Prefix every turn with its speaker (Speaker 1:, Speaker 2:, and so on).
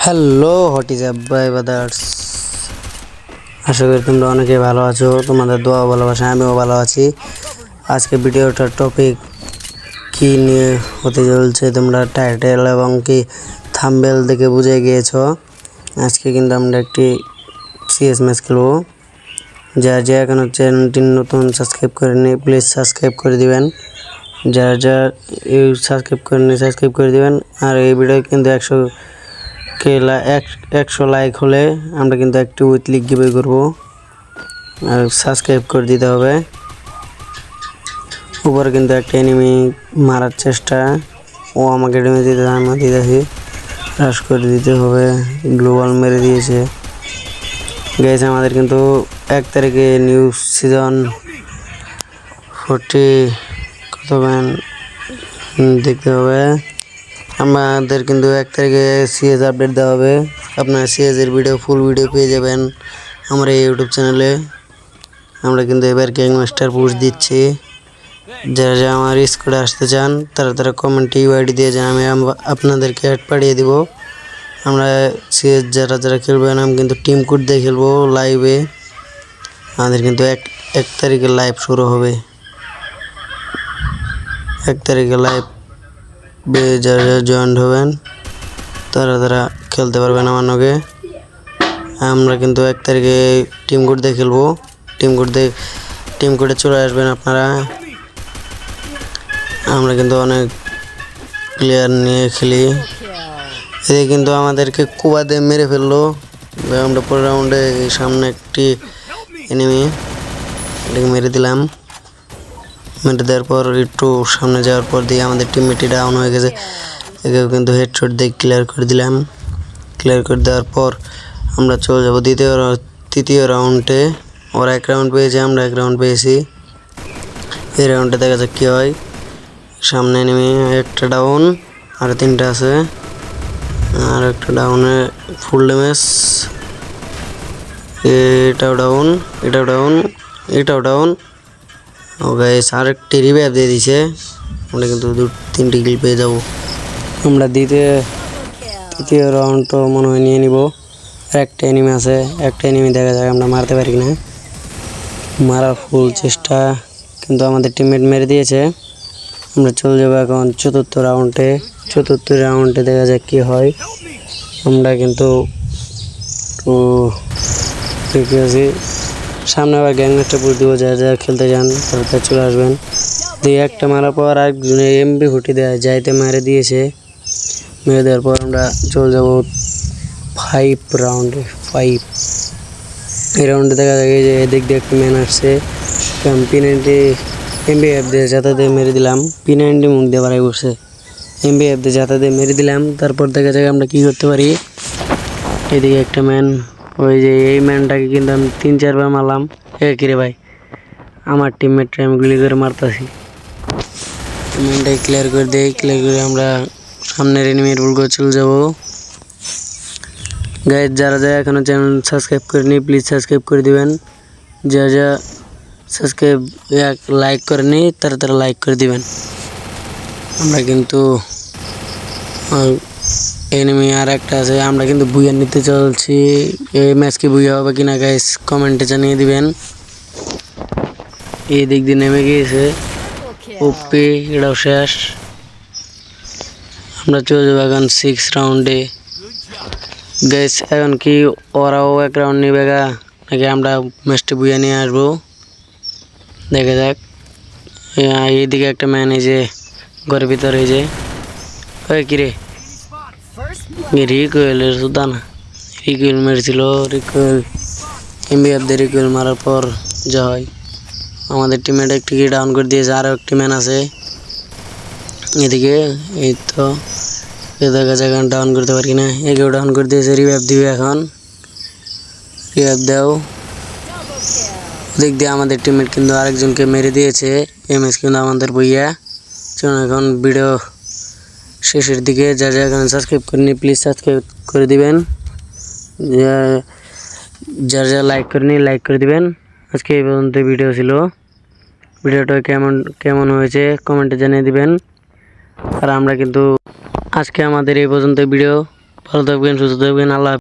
Speaker 1: Hello what is up bye brothers, আশা করি তোমরা অনেকে ভালো আছো। তোমাদের দোয়া ভালোবাসা আমিও ভালো আছি। আজকে ভিডিওটার টপিক কি নিয়ে হতে চলছে তোমরা টাইটেল এবং কি থাম্বনেল দেখে বুঝে গিয়েছো। আজকে কিন্তু আমরা একটি সিএস ম্যাচ খেলবো। যারা যে এখনো চ্যানেলটি নতুন সাবস্ক্রাইব করেনি প্লিজ সাবস্ক্রাইব করে দিবেন। যারা এই সাবস্ক্রাইব করে দিবেন। আর এই ভিডিও কিন্তু 100 লাইক হলে আমরা কিন্তু একটি উইকলি গিভওয়ে করবো, আর সাবস্ক্রাইব করে দিতে হবে। উপরে কিন্তু একটা এনিমি মারার চেষ্টা, ও আমাকে ডেমে দিতে আমি দিতেছি, রাশ করে দিতে হবে। গ্লোবাল মেরে দিয়েছে গাইস। আমাদের কিন্তু 1 তারিখে নিউ সিজন 40 কত ম্যান দেখতে হবে। আমাদের কিন্তু 1 তারিখে সিএস আপডেট দেওয়া হবে। আপনারা সিএস এর ফুল ভিডিও পেয়ে যাবেন আমার এই ইউটিউব চ্যানেলে। আমরা কিন্তু এবার গ্যাং মাস্টার পুশ দিচ্ছি। যারা আমার স্কোয়াডে আসতে চান তারা কমেন্টে ইউআইডি দিয়ে যান, আমি আপনাদেরকে অ্যাড পাঠিয়ে দিব। আমরা সিএস যারা খেলবেন আমি কিন্তু টিম কোড দিয়ে খেলবো লাইভে। আমাদের কিন্তু 1 তারিখে লাইভ শুরু হবে। 1 তারিখে লাইভ যারা জয়েন হবেন তারা খেলতে পারবেন আমার নগে। আমরা কিন্তু 1 তারিখে টিম কোড দিয়ে খেলবো। টিম কোডে চলে আসবেন আপনারা। আমরা কিন্তু অনেক প্লেয়ার নিয়ে খেলি। এদিকে কিন্তু আমাদেরকে কুবা দিয়ে মেরে ফেললো। আমরা পরের রাউন্ডে সামনে একটি এনিমি, এটাকে মেরে দিলাম। মেরে দেওয়ার পর একটু সামনে যাওয়ার পর দিয়ে আমাদের টিমমেটটি ডাউন হয়ে গেছে। একেও কিন্তু হেডশট দিয়ে ক্লিয়ার করে দিলাম। ক্লিয়ার করে দেওয়ার পর আমরা চলে যাবো তৃতীয় রাউন্ডে। ওরা 1 রাউন্ড পেয়েছে, আমরা 1 রাউন্ড পেয়েছি। এই রাউন্ডে দেখা যাক কী হয়। সামনে নেমে একটা ডাউন, আর 3টা আছে। আর একটা ডাউনে ফুল ড্যামেজ। এটাও ডাউন, এটাও ডাউন। ও গাইস আরেকটি রিভাইভ দিয়ে দিছে। আমরা কিন্তু 2-3টি কিল পেয়ে যাবো। আমরা তৃতীয় রাউন্ড তো মনে হয় নিয়ে নিব। একটা এনিমি আছে, একটা এনিমি দেখা যায় আমরা মারতে পারি না। মারার ফুল চেষ্টা, কিন্তু আমাদের টিমমেট মেরে দিয়েছে। আমরা চলে যাবো এখন চতুর্থ রাউন্ডে দেখা যাক কি হয়। আমরা কিন্তু দেখে আছি সামনে আবার গ্যাং মাস্টার পুশ দিব। যারা খেলতে যান তারা চলে আসবেন। দিয়ে একটা মারার পর আরেকজনে MP40 দেয় যাইতে মেরে দিয়েছে। মেরে দেওয়ার পর আমরা চলে যাব 5 রাউন্ডে। এই রাউন্ডে দেখা যায় যে এদিক দিয়ে একটা ম্যান আসছে। P90 MP5 দিয়ে যাতে দিয়ে মেরে দিলাম। P90 মুখ দিয়ে বাড়াই বসছে। MP5 দিয়ে যাতে দিয়ে মেরে দিলাম। তারপর দেখা যায় আমরা কি করতে পারি। এদিকে একটা ম্যান, ওই যে এই ম্যানটাকে কিন্তু আমি 3-4 বার মারলাম। কিরে ভাই, আমার টিমমেটকে আমি গুলি করে মারতাছি। ম্যানটাকে ক্লিয়ার করে আমরা সামনের এনিমির বুলগো চলে যাবো। গাইজ যারা এখনো চ্যানেল সাবস্ক্রাইব করেনি প্লিজ সাবস্ক্রাইব করে দিবেন। যারা সাবস্ক্রাইব লাইক করেনি তারা লাইক করে দিবেন। আমরা কিন্তু এনিমি আর একটা আছে, আমরা কিন্তু বুইয়া নিতে চলছি। এই ম্যাচ কি বুইয়া হবে কিনা গাইস কমেন্টে জানিয়ে দিবেন। এই দিক দিয়ে নেমে গিয়েছে ওপি, এটাও শেষ। আমরা চলে যাবো এখন 6 রাউন্ডে। গাইস এখন কি ওরাও 1 রাউন্ড নিবে নাকি আমরা ম্যাচটা বুইয়া নিয়ে আসবো, দেখা যাক। এইদিকে একটা ম্যান এই যে ঘরের ভিতরে এই যে কিরে রিকোয়েলের সুদা না, রিকোয়েল মেরেছিল। MP5 দিয়ে রিকোয়েল মারার পর যা হয়, আমাদের টিমমেট একটি ডাউন করে দিয়েছে। আরও একটি ম্যান আছে এদিকে। এই তো দেখা যাক ডাউন করতে পারি না। একেও ডাউন করে দিয়েছে, রিভাইভ দিবে এখন। রিভাইভ দাও। দিক দিয়ে আমাদের টিমমেট কিন্তু আরেকজনকে মেরে দিয়েছে। MS কিন্তু আমাদের বইয়া। চলুন এখন ভিডিও শেষের দিকে। যারা এখন সাবস্ক্রাইব করেনি প্লিজ সাবস্ক্রাইব করে দিবেন। যারা লাইক করেনি লাইক করে দিবেন। আজকে এই পর্যন্ত ভিডিও ছিল। ভিডিওটা কেমন হয়েছে কমেন্টে জানিয়ে দিবেন। আর আমরা কিন্তু আজকে আমাদের এই পর্যন্ত ভিডিও। ভালো থাকবেন, সুস্থ থাকবেন, আল্লাহ হাফেজ।